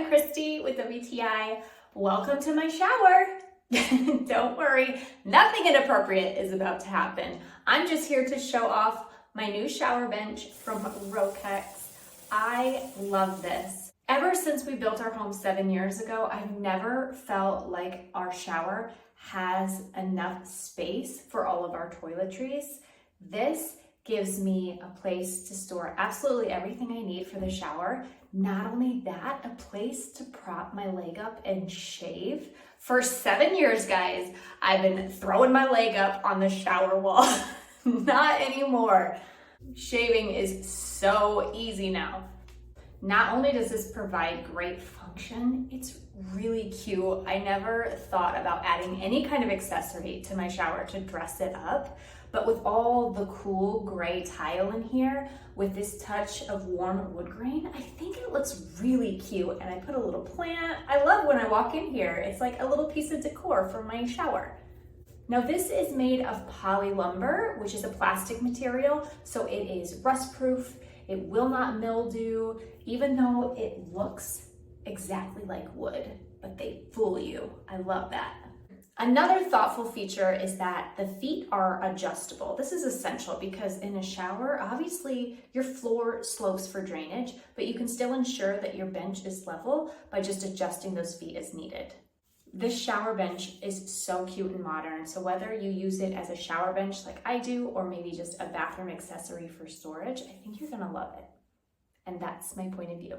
I'm Christy with WTI. Welcome to my shower. Don't worry, nothing inappropriate is about to happen. I'm just here to show off my new shower bench from ROHKEX. I love this. Ever since we built our home 7 years ago, I've never felt like our shower has enough space for all of our toiletries. This gives me a place to store absolutely everything I need for the shower. Not only that, a place to prop my leg up and shave. For 7 years, guys, I've been throwing my leg up on the shower wall. Not anymore. Shaving is so easy now. Not only does this provide great function, it's really cute. I never thought about adding any kind of accessory to my shower to dress it up, but with all the cool gray tile in here, with this touch of warm wood grain, I think it looks really cute. And I put a little plant. I love when I walk in here. It's like a little piece of decor for my shower. Now this is made of poly lumber, which is a plastic material, so it is rust proof. It will not mildew, even though it looks exactly like wood, but they fool you. I love that. Another thoughtful feature is that the feet are adjustable. This is essential because in a shower, obviously your floor slopes for drainage, but you can still ensure that your bench is level by just adjusting those feet as needed. This shower bench is so cute and modern, so whether you use it as a shower bench like I do, or maybe just a bathroom accessory for storage, I think you're gonna love it. And that's my point of view.